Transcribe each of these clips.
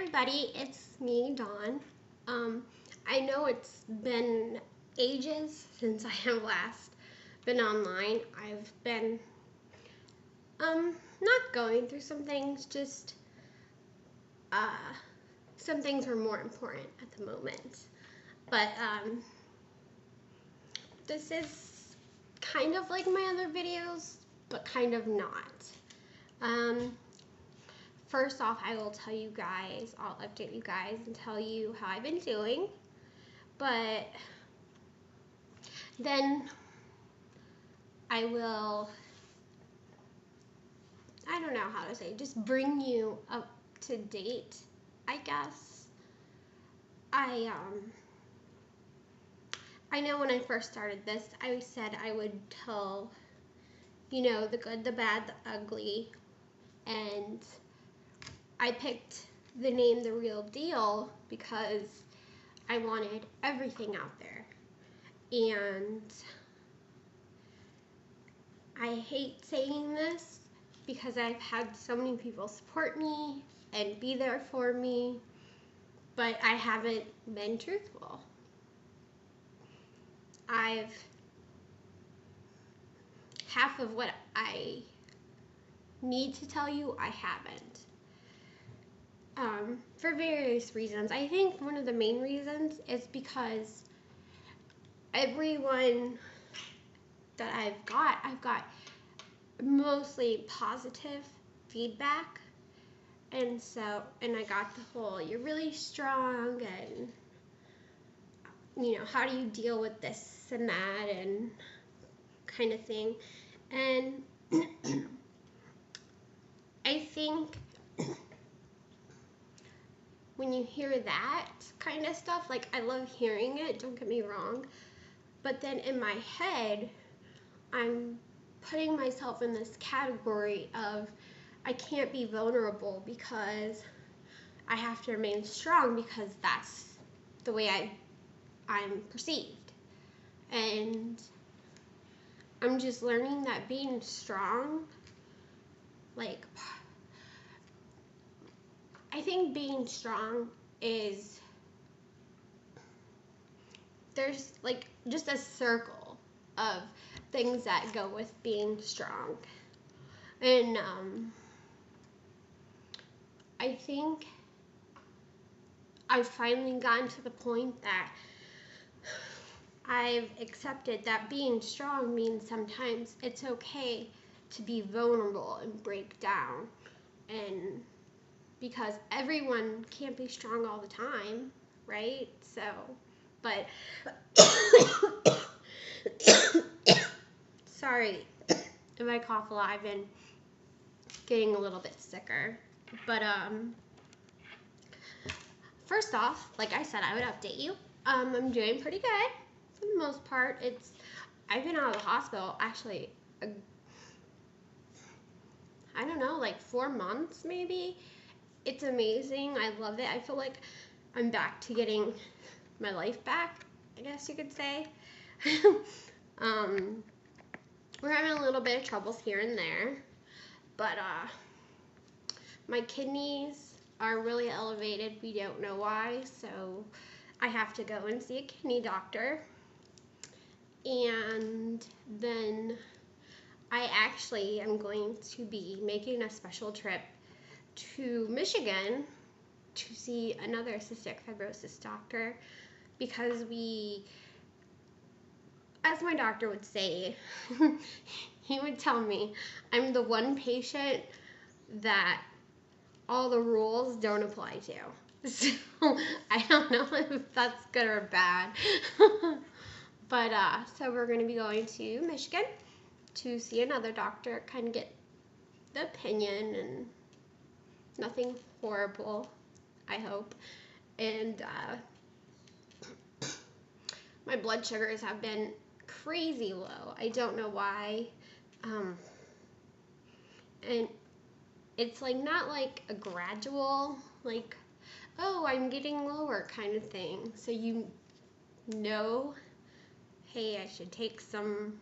everybody, it's me, Dawn. I know it's been ages since I have last been online. I've been not going through some things, just some things were more important at the moment. But this is kind of like my other videos, but kind of not. First off, I will tell you guys, I'll update you guys and tell you how I've been doing. But then I will, I don't know how to say, just bring you up to date, I guess. I know when I first started this, I said I would tell, you know, the good, the bad, the ugly, and I picked the name The Real Deal because I wanted everything out there. And I hate saying this because I've had so many people support me and be there for me, but I haven't been truthful. Half of what I need to tell you, I haven't. For various reasons. I think one of the main reasons is because everyone that I've got mostly positive feedback. And I got the whole, you're really strong, and, you know, how do you deal with this and that, and kind of thing. And I think when you hear that kind of stuff, like, I love hearing it, don't get me wrong, but then in my head, I'm putting myself in this category of I can't be vulnerable because I have to remain strong because that's the way I'm perceived. And I'm just learning that being strong, like, I think being strong is, there's like just a circle of things that go with being strong. And I think I've finally gotten to the point that I've accepted that being strong means sometimes it's okay to be vulnerable and break down, and because everyone can't be strong all the time, right? So, but sorry if I cough a lot, I've been getting a little bit sicker. But first off, like I said, I would update you. I'm doing pretty good for the most part. I've been out of the hospital actually, I don't know, like 4 months maybe. It's amazing. I love it. I feel like I'm back to getting my life back, I guess you could say. We're having a little bit of troubles here and there, but my kidneys are really elevated. We don't know why, so I have to go and see a kidney doctor. And then I actually am going to be making a special trip to Michigan to see another cystic fibrosis doctor, because as my doctor would say, he would tell me I'm the one patient that all the rules don't apply to. So I don't know if that's good or bad. But so we're going to be going to Michigan to see another doctor, kind of get the opinion, and nothing horrible, I hope. And my blood sugars have been crazy low. I don't know why. And it's like not like a gradual, like, oh, I'm getting lower kind of thing. So you know, hey, I should take some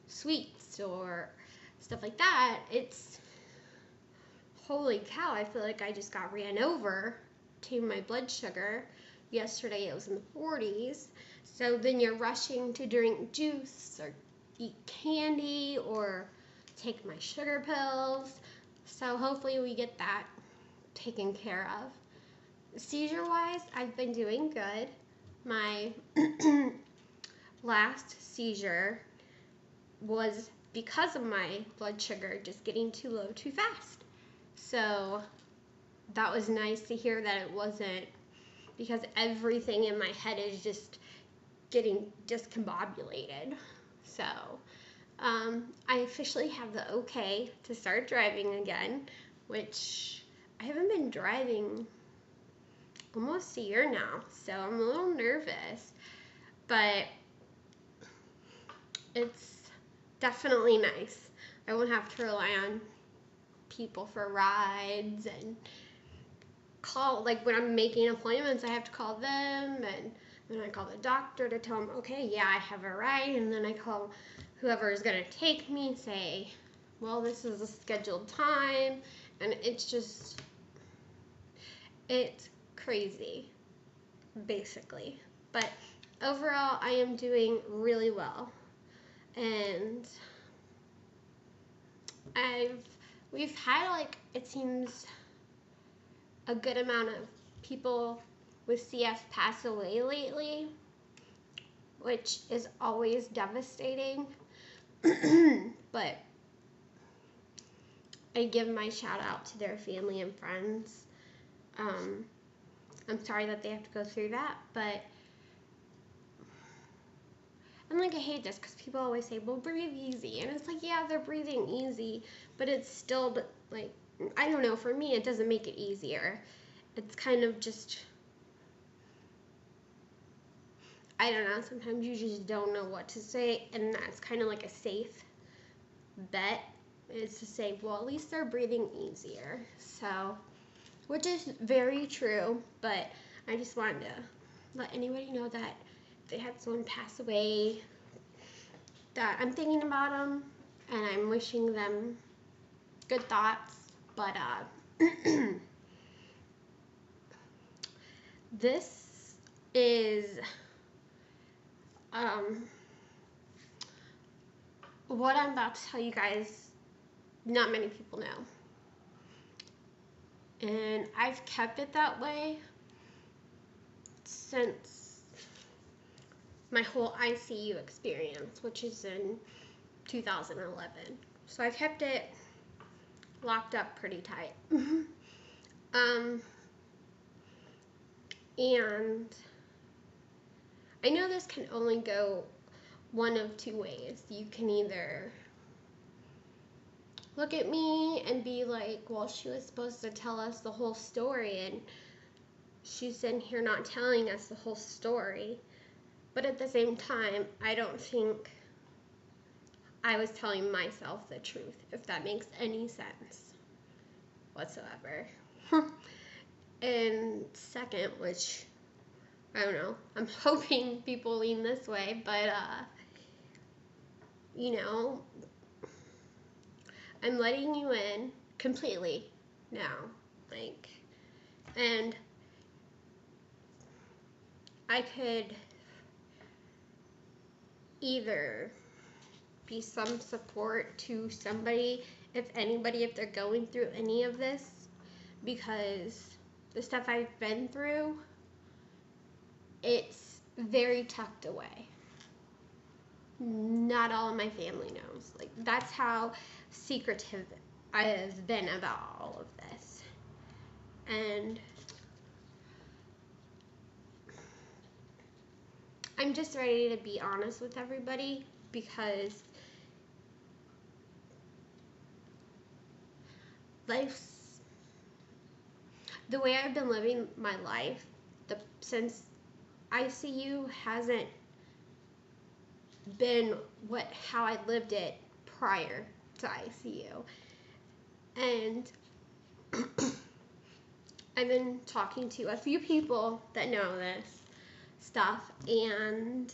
sweets or stuff like that. It's, holy cow, I feel like I just got ran over tame my blood sugar. Yesterday it was in the 40s. So then you're rushing to drink juice or eat candy or take my sugar pills. So hopefully we get that taken care of. Seizure-wise, I've been doing good. My last seizure was because of my blood sugar just getting too low too fast. So that was nice to hear that it wasn't, because everything in my head is just getting discombobulated. So I officially have the okay to start driving again, which I haven't been driving almost a year now, so I'm a little nervous, but it's definitely nice. I won't have to rely on people for rides and call, like when I'm making appointments, I have to call them, and then I call the doctor to tell them, okay, yeah, I have a ride, and then I call whoever is going to take me, say, well, this is a scheduled time, and it's crazy, basically. But overall, I am doing really well, and we've had, like, it seems a good amount of people with CF pass away lately, which is always devastating. But I give my shout out to their family and friends. I'm sorry that they have to go through that, but and like I hate this because people always say, well, breathe easy, and it's like, yeah, they're breathing easy, but it's still, like, I don't know, for me it doesn't make it easier. It's kind of just, I don't know, sometimes you just don't know what to say, and that's kind of like a safe bet, is to say, well, at least they're breathing easier. So, which is very true, but I just wanted to let anybody know that if they had someone pass away, that I'm thinking about them, and I'm wishing them good thoughts, but this is what I'm about to tell you guys, not many people know. And I've kept it that way since my whole ICU experience, which is in 2011. So I kept it locked up pretty tight. And I know this can only go one of two ways. You can either look at me and be like, well, she was supposed to tell us the whole story, and she's in here not telling us the whole story. But at the same time, I don't think I was telling myself the truth, if that makes any sense whatsoever. And second, which, I don't know, I'm hoping people lean this way, but, you know, I'm letting you in completely now, like, and I could either be some support to somebody, if they're going through any of this, because the stuff I've been through, it's very tucked away. Not all of my family knows. Like, that's how secretive I have been about all of this. And I'm just ready to be honest with everybody, because the way I've been living my life since ICU hasn't been how I lived it prior to ICU. And I've been talking to a few people that know this stuff, and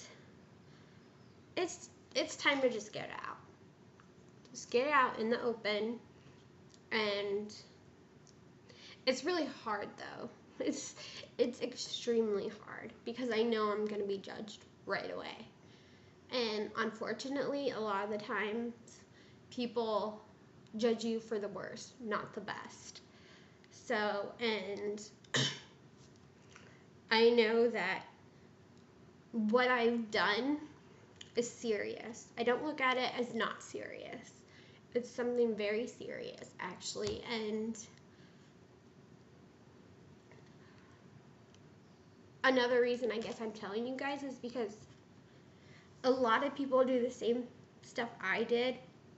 it's time to just get it out. Just get it out in the open. And It's really hard though. It's extremely hard because I know I'm going to be judged right away. And unfortunately, a lot of the times people judge you for the worst, not the best. So, and I know that what I've done is serious. I don't look at it as not serious. It's something very serious, actually. And another reason I guess I'm telling you guys is because a lot of people do the same stuff I did,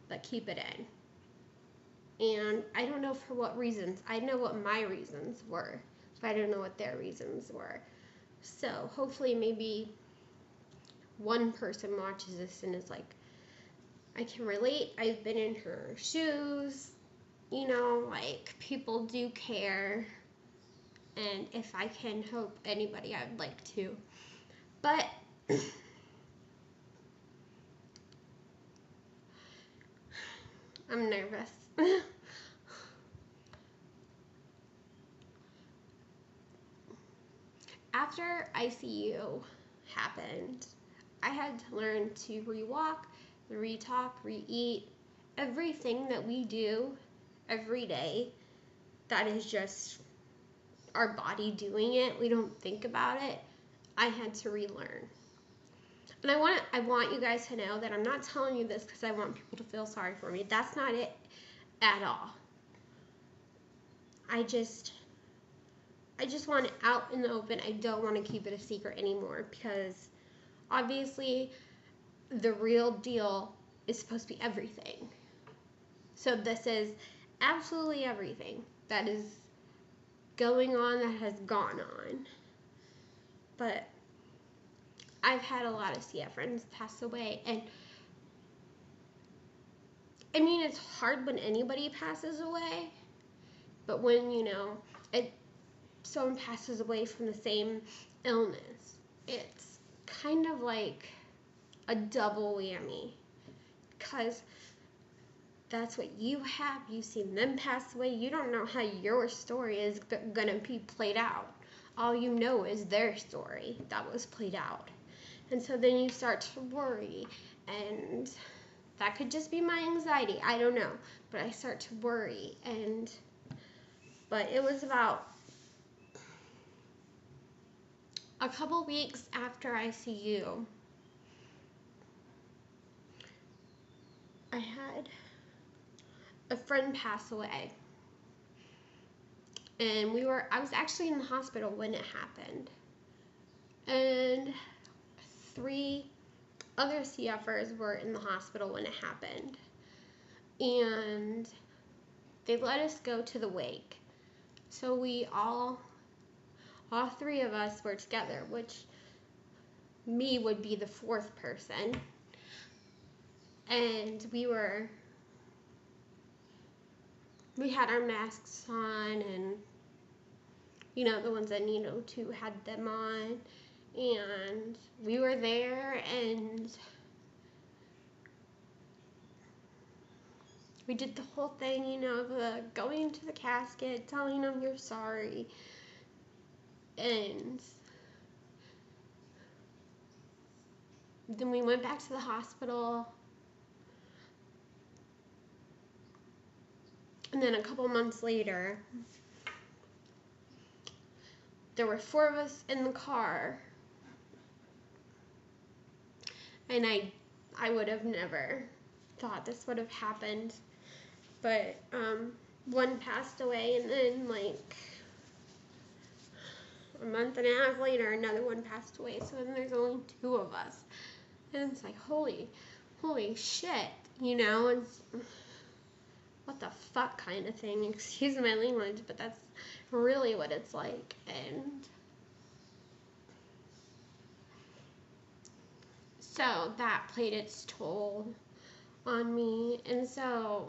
but keep it in. And I don't know for what reasons. I know what my reasons were, but I don't know what their reasons were. So hopefully maybe one person watches this and is like, I can relate. I've been in her shoes. You know, like, people do care. And if I can help anybody, I'd like to. But I'm nervous. After ICU happened, I had to learn to re-walk, re-talk, re-eat. Everything that we do every day, that is just our body doing it. We don't think about it. I had to relearn. And I want you guys to know that I'm not telling you this because I want people to feel sorry for me. That's not it at all. I just want it out in the open. I don't want to keep it a secret anymore because obviously the real deal is supposed to be everything. So this is absolutely everything that is going on, that has gone on. But I've had a lot of CF friends pass away, and I mean, it's hard when anybody passes away, but when, you know, someone passes away from the same illness, it's kind of like a double whammy, because that's what you have. You've seen them pass away. You don't know how your story is gonna be played out. All you know is their story that was played out. And so then you start to worry, and that could just be my anxiety. I don't know. But I start to worry. But it was about a couple weeks after ICU, I had a friend pass away. And I was actually in the hospital when it happened. And 3 other CFers were in the hospital when it happened. And they let us go to the wake. So we all 3 of us were together, which me would be the 4th person. And we had our masks on, and, you know, the ones that needed to had them on. And we were there, and we did the whole thing, you know, the going to the casket, telling them you're sorry. And then we went back to the hospital. And then a couple months later, there were 4 of us in the car. And I would have never thought this would have happened. But one passed away, and then like a month and a half later, another one passed away. So then there's only 2 of us. And it's like, holy shit, you know, it's what the fuck kind of thing, excuse my language, but that's really what it's like. And so that played its toll on me. And so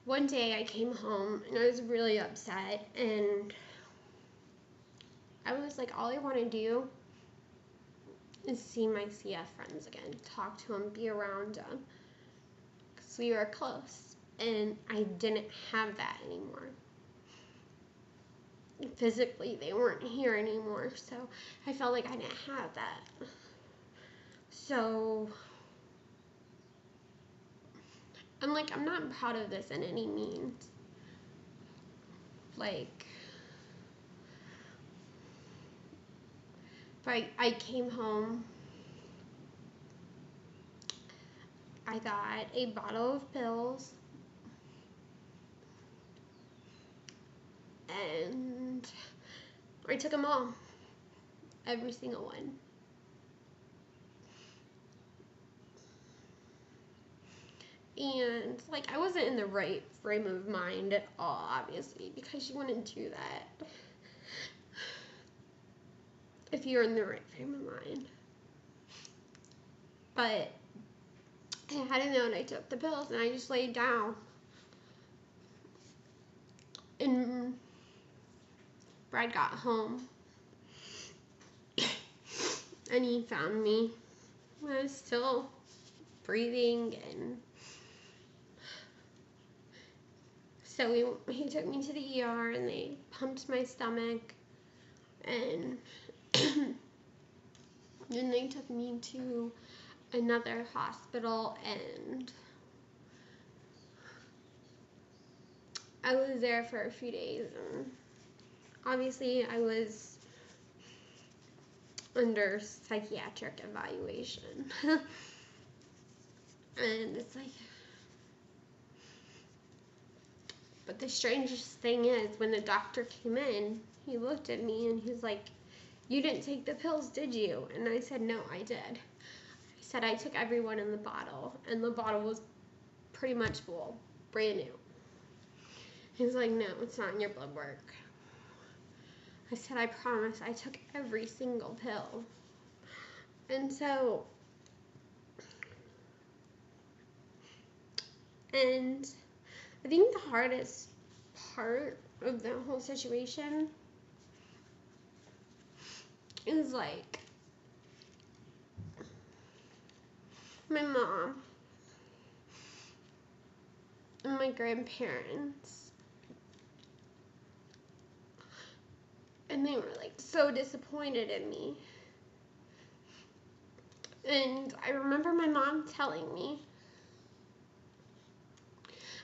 one day I came home and I was really upset, and I was like, all I want to do is see my CF friends again, talk to them, be around them, because we were close. and I didn't have that anymore. Physically, they weren't here anymore, so I felt like I didn't have that. So I'm like, I'm not proud of this in any means. Like, if I came home, I got a bottle of pills, and I took them all, every single one. And, like, I wasn't in the right frame of mind at all, obviously, because you wouldn't do that if you're in the right frame of mind. But I had a note, I took the pills, and I just laid down. And Brad got home, and he found me. I was still breathing, and so he took me to the ER, and they pumped my stomach, and then they took me to another hospital, and I was there for a few days, and obviously I was under psychiatric evaluation. And it's like, but the strangest thing is, when the doctor came in, he looked at me and he's like, "You didn't take the pills, did you?" And I said, "No, I did." I said, "I took every one in the bottle," and the bottle was pretty much full, brand new. He's like, "No, it's not in your blood work." I said, "I promise I took every single pill." And so, and I think the hardest part of the whole situation is, like, my mom and my grandparents, and they were, like, so disappointed in me. And I remember my mom telling me,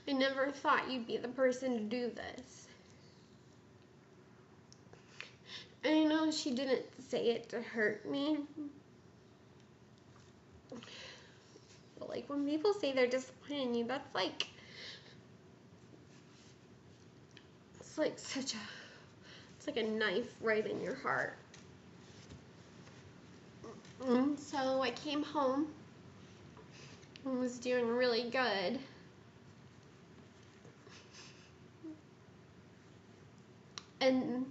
"I never thought you'd be the person to do this." And I know she didn't say it to hurt me, but, like, when people say they're disappointed in you, that's like, it's like such a, it's like a knife right in your heart. And so I came home and was doing really good. And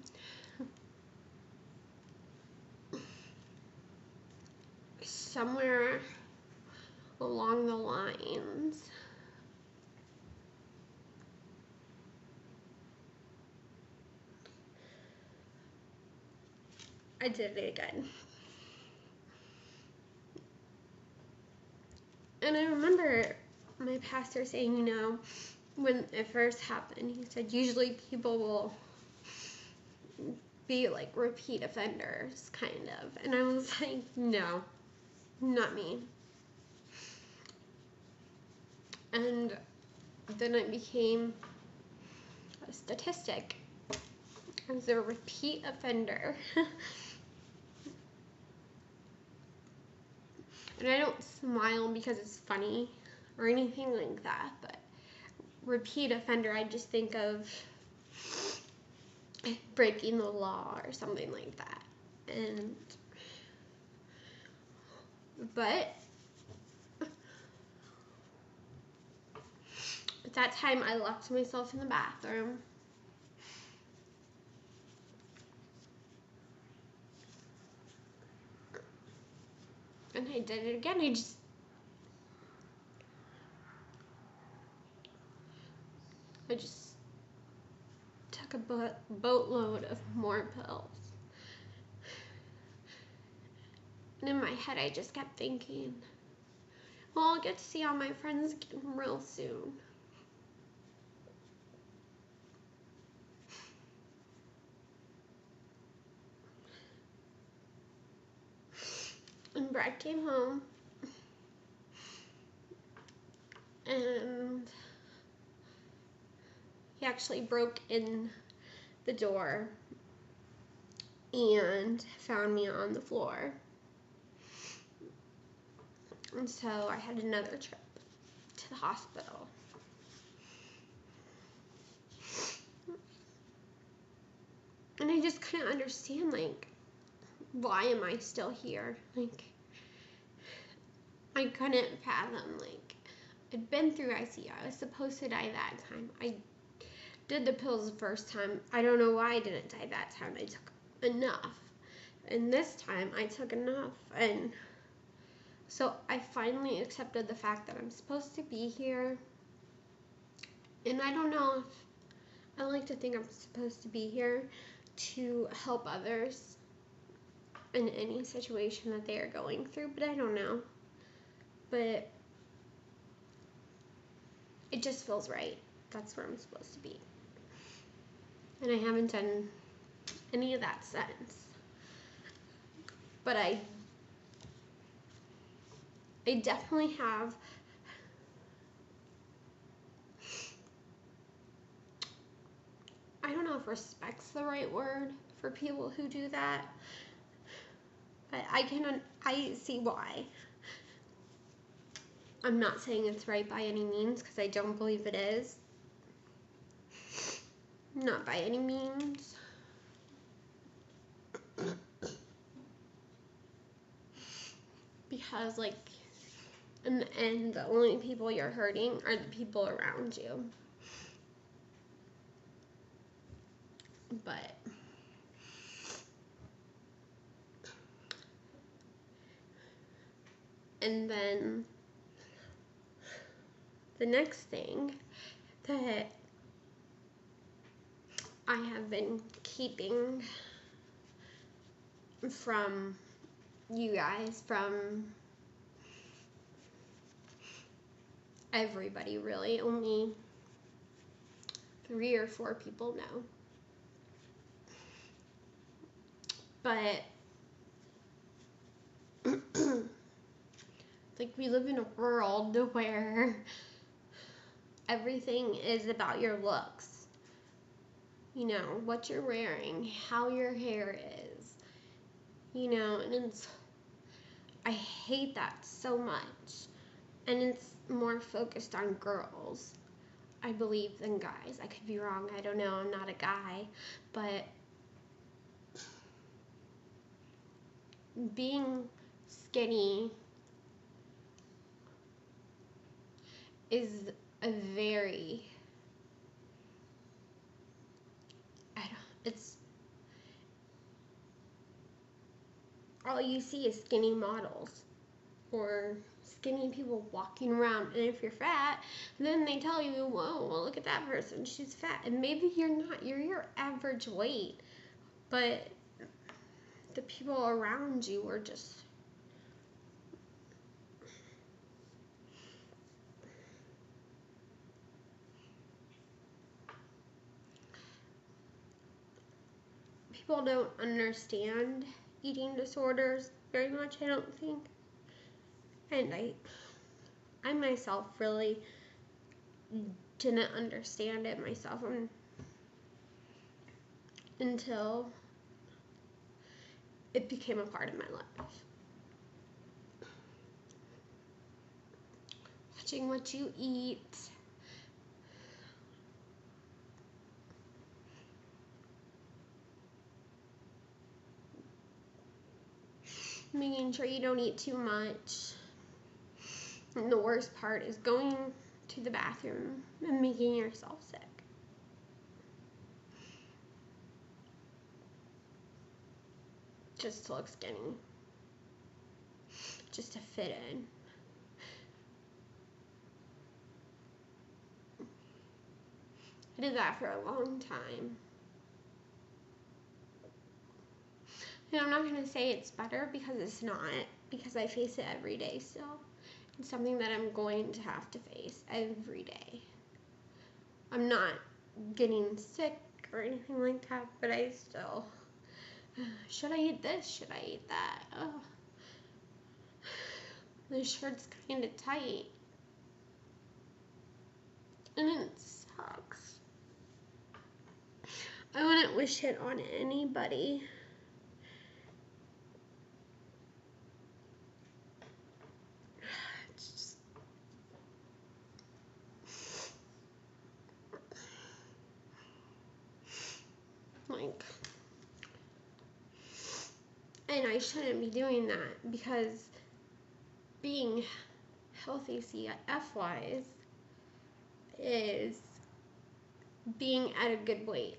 somewhere along the lines, I did it again. And I remember my pastor saying, you know, when it first happened, he said, usually people will be like repeat offenders, kind of. And I was like, no, not me. And then I became a statistic as a repeat offender. And I don't smile because it's funny or anything like that, but repeat offender, I just think of breaking the law or something like that. And but at that time I locked myself in the bathroom. And I did it again. I just took a boatload of more pills. And in my head, I just kept thinking, well, I'll get to see all my friends again real soon. Brad came home, and he actually broke in the door and found me on the floor. And so I had another trip to the hospital. And I just couldn't understand, like, why am I still here? Like, I couldn't fathom, like, I'd been through ICU. I was supposed to die that time. I did the pills the first time. I don't know why I didn't die that time. I took enough. And this time, I took enough. And so I finally accepted the fact that I'm supposed to be here. And I don't know if I like to think I'm supposed to be here to help others in any situation that they are going through, but I don't know. But it just feels right. That's where I'm supposed to be. And I haven't done any of that since. But I definitely have I don't know if respect's the right word for people who do that, but I see why. I'm not saying it's right by any means, because I don't believe it is. Not by any means. Because, like, in the end, the only people you're hurting are the people around you. But and then the next thing that I have been keeping from you guys, from everybody really, only 3 or 4 people know. But like, we live in a world where everything is about your looks. You know, what you're wearing, how your hair is, you know, and I hate that so much. And it's more focused on girls, I believe, than guys. I could be wrong, I don't know, I'm not a guy, but being skinny is a very, it's, all you see is skinny models or skinny people walking around, and if you're fat, then they tell you, whoa, well, look at that person, she's fat, and maybe you're not, you're your average weight, but the people around you are just people don't understand eating disorders very much, I don't think. And I myself really didn't understand it myself until it became a part of my life. Watching what you eat, making sure you don't eat too much. And the worst part is going to the bathroom and making yourself sick. Just to look skinny. Just to fit in. I did that for a long time. And I'm not going to say it's better, because it's not, because I face it every day still. It's something that I'm going to have to face every day. I'm not getting sick or anything like that, but I still, should I eat this? Should I eat that? Oh. the shirt's kind of tight. And it sucks. I wouldn't wish it on anybody. It's just... like... And I shouldn't be doing that because being healthy CF-wise is being at a good weight.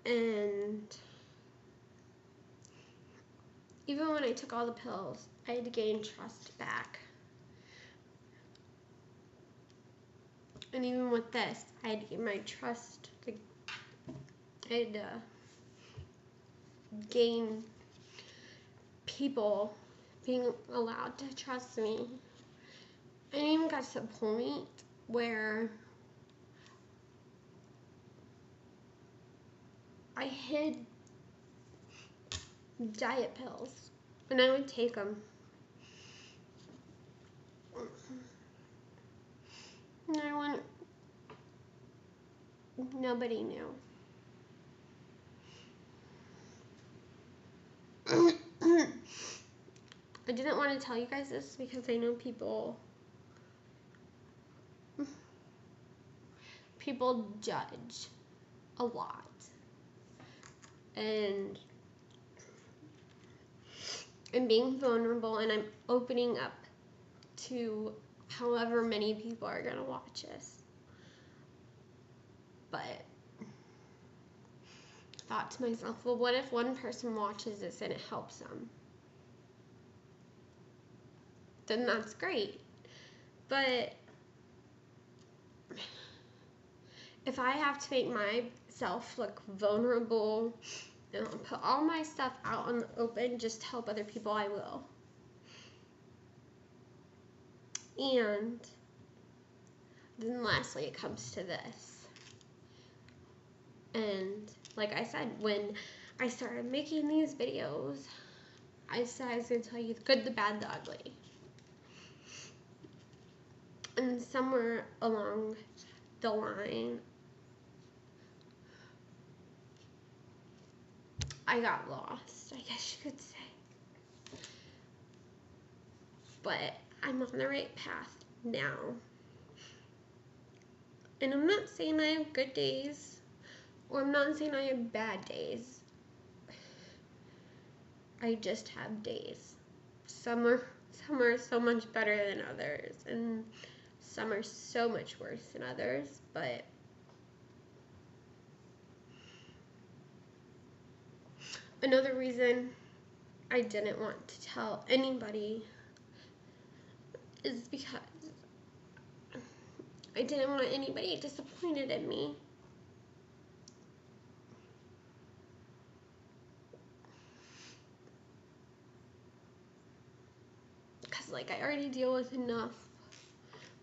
And even when I took all the pills, I had to gain trust back. And even with this, I had to get my trust. I had to gain people being allowed to trust me. I even got to the point where I hid diet pills and I would take them. And I wouldn't, nobody knew. I didn't want to tell you guys this because I know people judge a lot. And I'm being vulnerable and I'm opening up to however many people are going to watch this. But I thought to myself, well, what if one person watches this and it helps them? Then that's great. But if I have to make myself look vulnerable and I'll put all my stuff out on the open just to help other people, I will. And then lastly, it comes to this. And like I said, when I started making these videos, I said I was going to tell you the good, the bad, the ugly. And somewhere along the line, I got lost, I guess you could say. But I'm on the right path now. And I'm not saying I have good days, or I'm not saying I have bad days. I just have days. Some are so much better than others, and some are so much worse than others, but another reason I didn't want to tell anybody is because I didn't want anybody disappointed in me. Because, like, I already deal with enough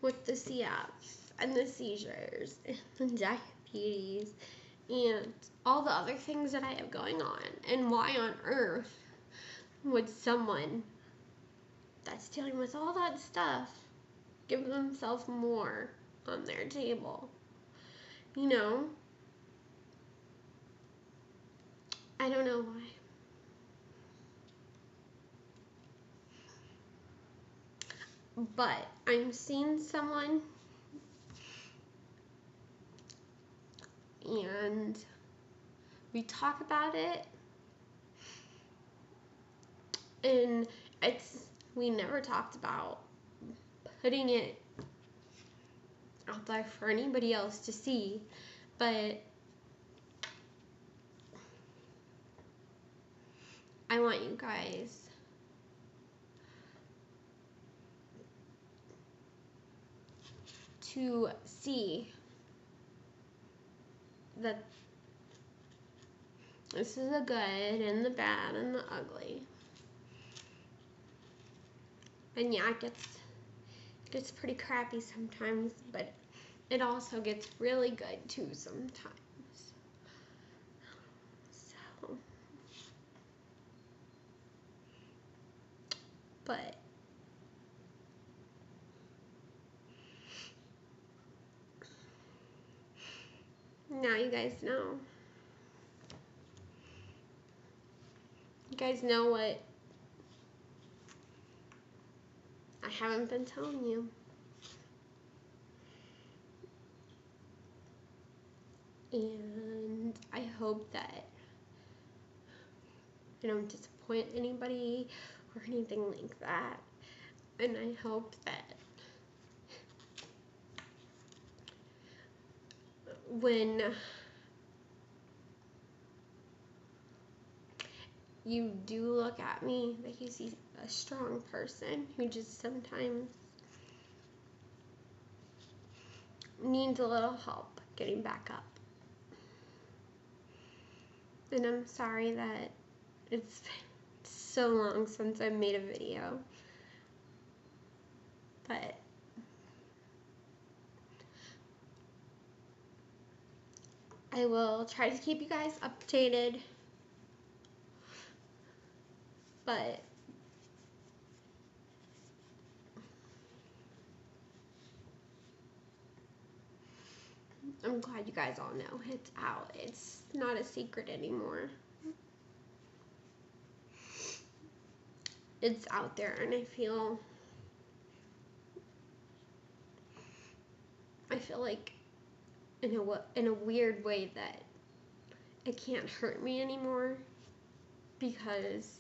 with the CF and the seizures and the diabetes and all the other things that I have going on. And why on earth would someone that's dealing with all that stuff give themselves more on their table? You know? I don't know why. But I'm seeing someone and we talk about it, and we never talked about putting it out there for anybody else to see, but I want you guys to see that this is the good and the bad and the ugly. And yeah, it gets pretty crappy sometimes, but it also gets really good too sometimes. So now you guys know. You guys know what I haven't been telling you. And I hope that I don't disappoint anybody or anything like that. And I hope that when you do look at me, that you see a strong person who just sometimes needs a little help getting back up. And I'm sorry that it's been so long since I made a video, but I will try to keep you guys updated, but I'm glad you guys all know it's out. It's not a secret anymore. It's out there, and I feel like in a weird way that it can't hurt me anymore, because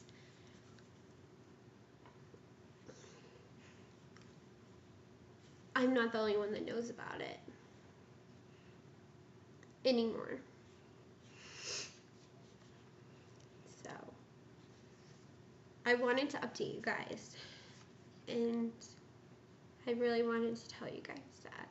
I'm not the only one that knows about it anymore. So I wanted to update you guys, and I really wanted to tell you guys that.